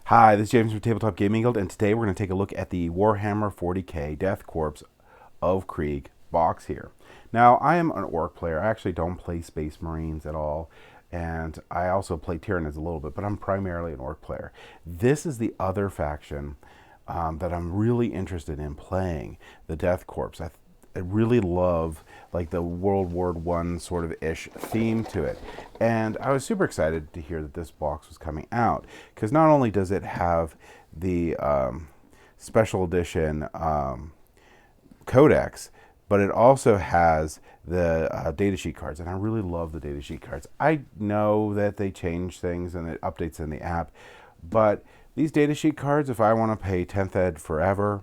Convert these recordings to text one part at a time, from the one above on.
Hi, this is James from Tabletop Gaming Guild, and today we're going to take a look at the Warhammer 40k Death Korps of Krieg box here. Now, I am an Orc player. I actually don't play Space Marines at all, and I also play Tyranids a little bit, but I'm primarily an Orc player. This is the other faction that I'm really interested in playing, the Death Korps. I really love like the World War I sort of ish theme to it. And I was super excited to hear that this box was coming out, because not only does it have the special edition codex, but it also has the datasheet cards, and I really love the datasheet cards. I know that they change things and it updates in the app, but these datasheet cards, if I want to pay 10th ed forever,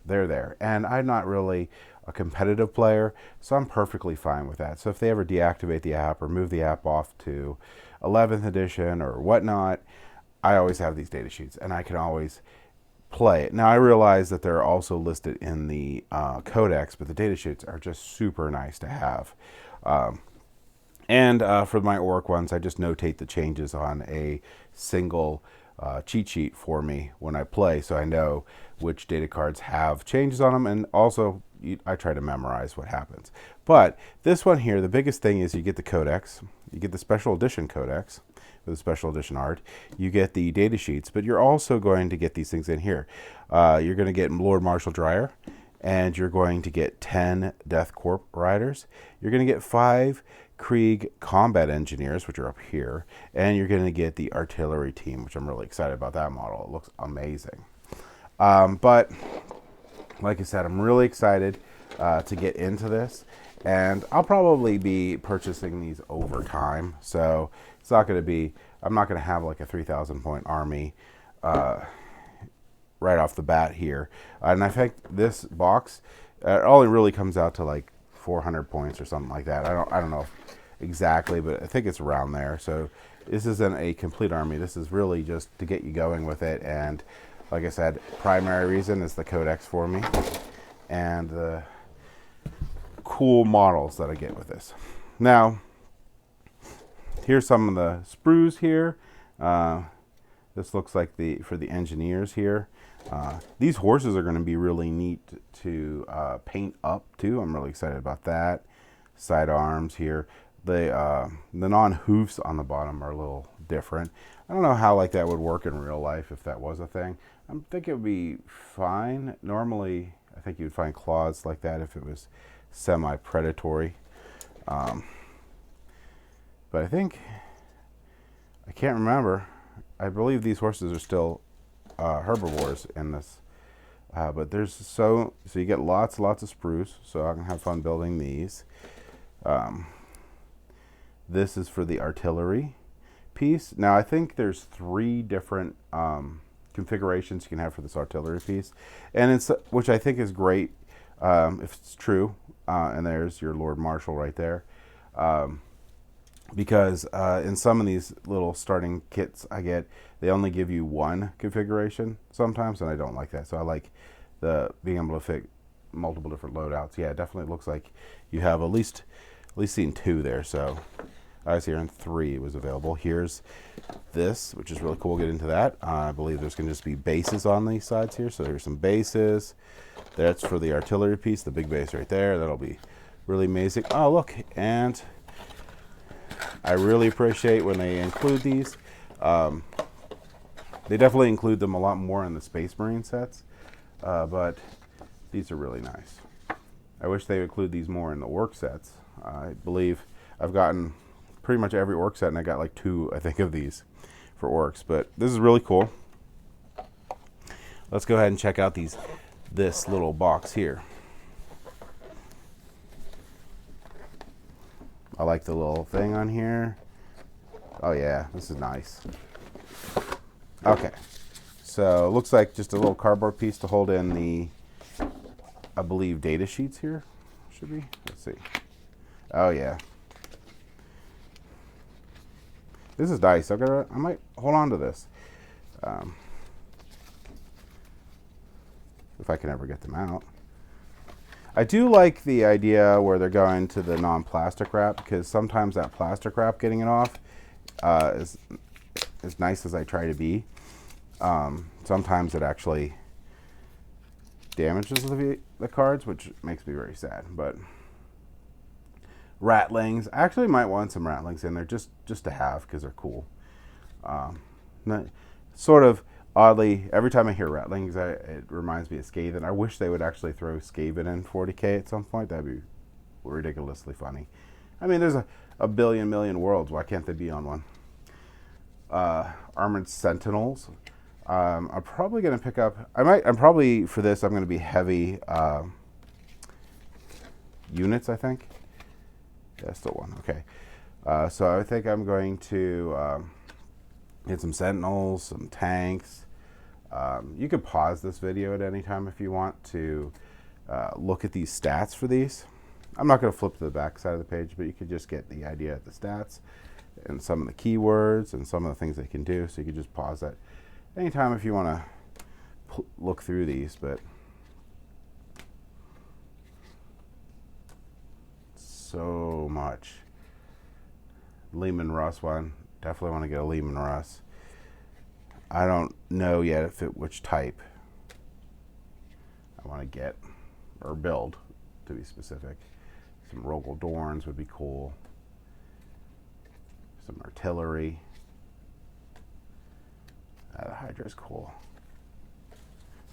they're there. And I'm not really a competitive player, so I'm perfectly fine with that. So if they ever deactivate the app or move the app off to 11th edition or whatnot, I always have these data sheets and I can always play it. Now I realize that they're also listed in the codex, but the data sheets are just super nice to have. And for my Orc ones, I just notate the changes on a single cheat sheet for me when I play, so I know which data cards have changes on them, and also I try to memorize what happens. But this one here, the biggest thing is you get the codex, you get the special edition codex with the special edition art, you get the data sheets, but you're also going to get these things in here. You're going to get Lord Marshal Dreyer, and you're going to get 10 Death Corps riders. You're going to get 5 Krieg combat engineers, which are up here, and you're going to get the artillery team, which I'm really excited about that model. It looks amazing. But like I said, I'm really excited to get into this, and I'll probably be purchasing these over time. So it's not going to be, I'm not going to have like a 3,000 point army right off the bat here. And I think this box, it only really comes out to like 400 points or something like that. I don't know exactly, but I think it's around there. So this isn't a complete army. This is really just to get you going with it. And like I said, primary reason is the codex for me and the cool models that I get with this. Now, here's some of the sprues here. This looks like for the engineers here. These horses are going to be really neat to paint up too. I'm really excited about that. Side arms here. The non-hoofs on the bottom are a little different. I don't know how like that would work in real life if that was a thing. I think it would be fine. Normally, I think you'd find claws like that if it was semi-predatory. But I think, I can't remember. I believe these horses are still herbivores in this. But there's so you get lots of sprues, so I can have fun building these. This is for the artillery piece. Now I think there's 3 different configurations you can have for this artillery piece, and it's, which I think is great if it's true. And there's your Lord Marshal right there, because in some of these little starting kits I get, they only give you 1 configuration sometimes, and I don't like that. So I like the being able to fit multiple different loadouts. Yeah, it definitely looks like you have at least seen 2 there. So I was here in 3 was available. Here's this, which is really cool. We'll get into that. I believe there's going to just be bases on these sides here. So there's some bases. That's for the artillery piece, the big base right there. That'll be really amazing. Oh, look, and I really appreciate when they include these. They definitely include them a lot more in the Space Marine sets, but these are really nice. I wish they would include these more in the Orc sets. I believe I've gotten pretty much every Orc set, and I got like 2, I think, of these for Orcs. But this is really cool. Let's go ahead and check out this little box here. I like the little thing on here. Oh yeah, this is nice. Okay, so it looks like just a little cardboard piece to hold in the, I believe, data sheets here. Should be. Let's see. Oh yeah. This is nice. I might hold on to this. If I can ever get them out. I do like the idea where they're going to the non-plastic wrap, because sometimes that plastic wrap getting it off is as nice as I try to be. Sometimes it actually damages the cards, which makes me very sad. But ratlings, I actually might want some ratlings in there just to have, because they're cool. Sort of oddly, every time I hear ratlings, it reminds me of Skaven. I wish they would actually throw Skaven in 40k at some point. That'd be ridiculously funny. I mean, there's a million worlds. Why can't they be on one? Armored Sentinels. I'm probably going to pick up. I'm probably for this. I'm going to be heavy units. I think. Yeah, still one. Okay. So I think I'm going to get some Sentinels, some tanks. You could pause this video at any time if you want to look at these stats for these. I'm not going to flip to the back side of the page, but you could just get the idea of the stats and some of the keywords and some of the things they can do. So you could just pause that anytime if you want to look through these. But so much. Lehman Russ one. Definitely want to get a Lehman Russ. I don't know yet which type I want to get or build, to be specific. Some Rogel Dorns would be cool. Some artillery. The Hydra's cool.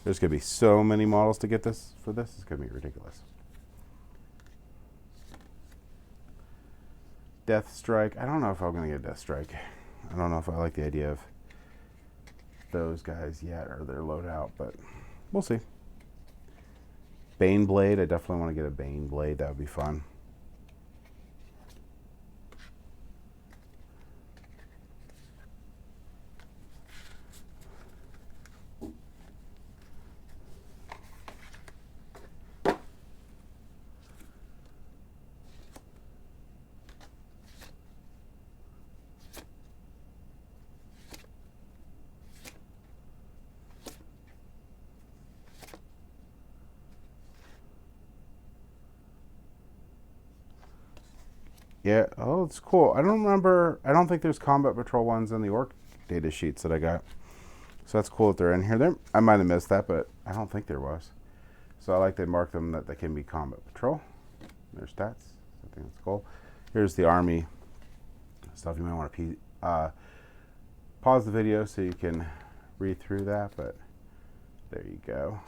There's going to be so many models to get this for this. It's going to be ridiculous. Death Strike. I don't know if I'm going to get Death Strike. I don't know if I like the idea of those guys yet, or their loadout, but we'll see. Bane Blade. I definitely want to get a Bane Blade. That would be fun. Yeah, oh, it's cool. I don't think there's Combat Patrol ones in the Orc data sheets that I got. So that's cool that they're in here. I might have missed that, but I don't think there was. So I like they mark them that they can be Combat Patrol. Their stats. I think that's cool. Here's the Army stuff. You might want to pause the video so you can read through that, but there you go.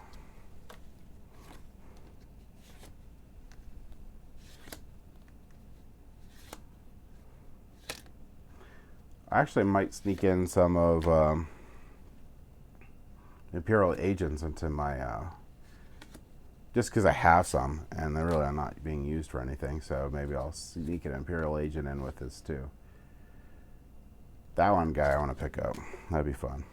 I actually might sneak in some of Imperial Agents into my, just because I have some, and they're really not being used for anything, so maybe I'll sneak an Imperial Agent in with this too. That one guy I want to pick up. That'd be fun.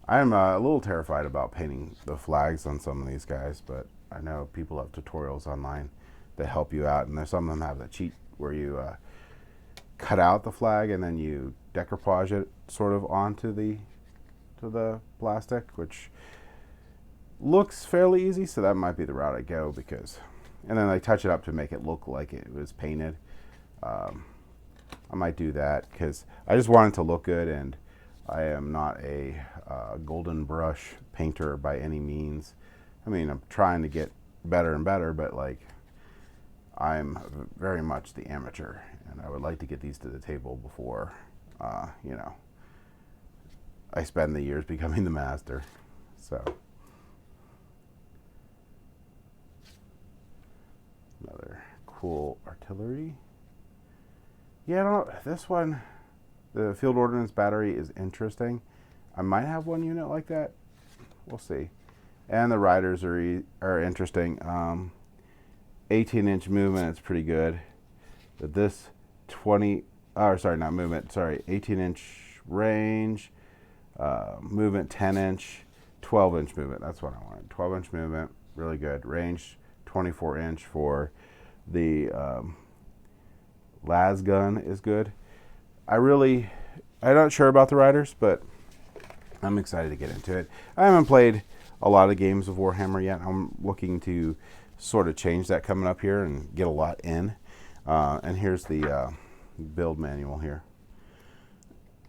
I'm a little terrified about painting the flags on some of these guys, but I know people have tutorials online that help you out, and there's some of them have the cheat where you cut out the flag and then you decoupage it sort of onto the plastic, which looks fairly easy. So that might be the route I go, because, and then I touch it up to make it look like it was painted. I might do that because I just want it to look good, and I am not a golden brush painter by any means. I mean, I'm trying to get better and better, but like, I'm very much the amateur, and I would like to get these to the table before, you know, I spend the years becoming the master. So, another cool artillery. Yeah, no, this one, the field ordnance battery is interesting. I might have one unit like that. We'll see. And the riders are interesting. 18-inch movement, it's pretty good. But this 18-inch range, movement 10-inch, 12-inch movement. That's what I wanted. 12-inch movement, really good. Range 24-inch for the las gun is good. I'm not sure about the riders, but I'm excited to get into it. I haven't played a lot of games of Warhammer yet. I'm looking to sort of change that coming up here and get a lot in. And here's the build manual here,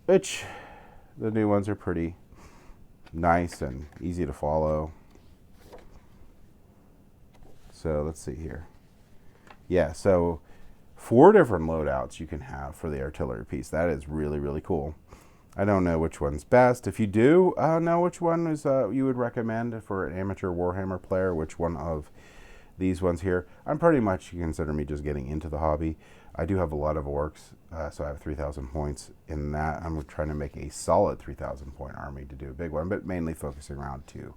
which the new ones are pretty nice and easy to follow. So let's see here. Yeah, so 4 different loadouts you can have for the artillery piece. That is really, really cool. I don't know which one's best. If you do know which one is you would recommend for an amateur Warhammer player, which one of these ones here, I'm pretty much, you consider me just getting into the hobby. I do have a lot of orcs, so I have 3,000 points in that. I'm trying to make a solid 3,000 point army to do a big one, but mainly focusing around 2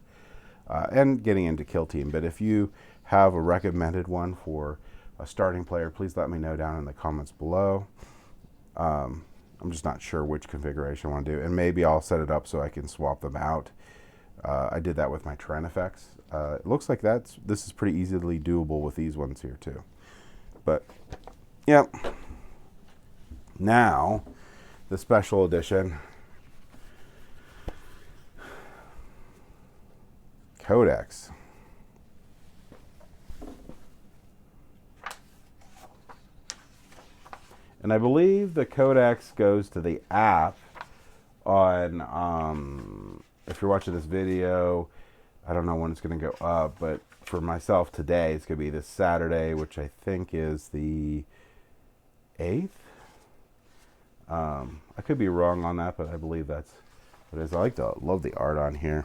and getting into kill team. But if you have a recommended one for a starting player, please let me know down in the comments below. I'm just not sure which configuration I want to do, and maybe I'll set it up so I can swap them out. I did that with my Tren effects. It looks like this is pretty easily doable with these ones here too. But yep. Now the special edition Codex. And I believe the Codex goes to the app on, if you're watching this video, I don't know when it's going to go up, but for myself today, it's going to be this Saturday, which I think is the 8th. I could be wrong on that, but I believe that's what it is. Love the art on here.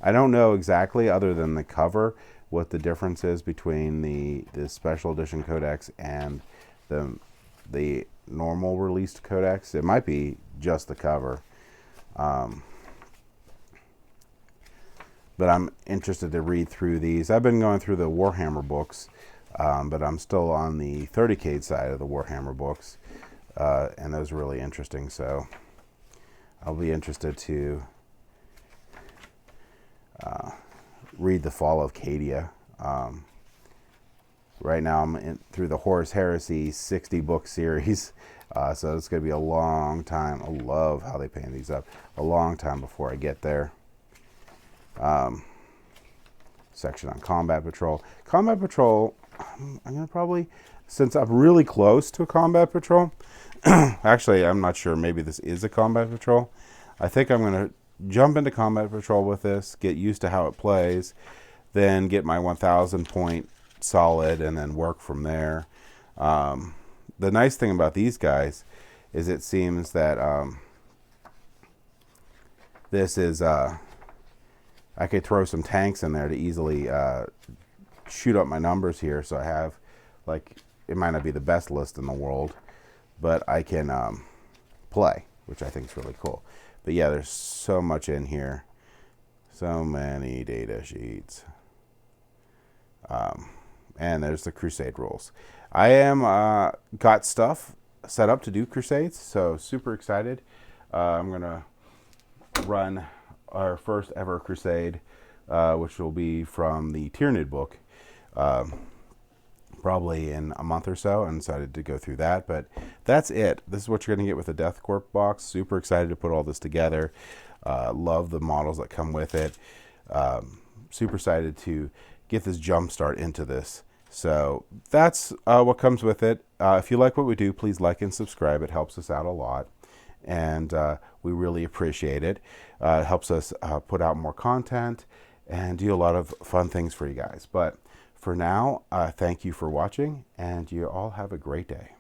I don't know exactly, other than the cover, what the difference is between the special edition Codex and the normal released Codex. It might be just the cover. But I'm interested to read through these. I've been going through the Warhammer books, but I'm still on the 30K side of the Warhammer books, and those are really interesting. So I'll be interested to read The Fall of Cadia. Right now I'm through the Horus Heresy 60 book series, so it's going to be a long time. I love how they paint these up. A long time before I get there. Section on Combat Patrol. Combat Patrol, I'm going to probably, since I'm really close to a Combat Patrol, actually I'm not sure, maybe this is a Combat Patrol. I think I'm going to jump into Combat Patrol with this, get used to how it plays, then get my 1,000 point solid, and then work from there. The nice thing about these guys is it seems that this is, I could throw some tanks in there to easily shoot up my numbers here. So I have, like, it might not be the best list in the world, but I can play, which I think is really cool. But yeah, there's so much in here. So many data sheets. And there's the Crusade rules. I am got stuff set up to do Crusades, so super excited. I'm going to run our first ever Crusade, which will be from the Tyranid book, probably in a month or so. I'm excited to go through that, but that's it. This is what you're going to get with the Death Corp box. Super excited to put all this together. Love the models that come with it. Super excited to get this jump start into this. So that's what comes with it. If you like what we do, please like and subscribe. It helps us out a lot, and we really appreciate it. It helps us put out more content and do a lot of fun things for you guys. But for now, thank you for watching, and you all have a great day.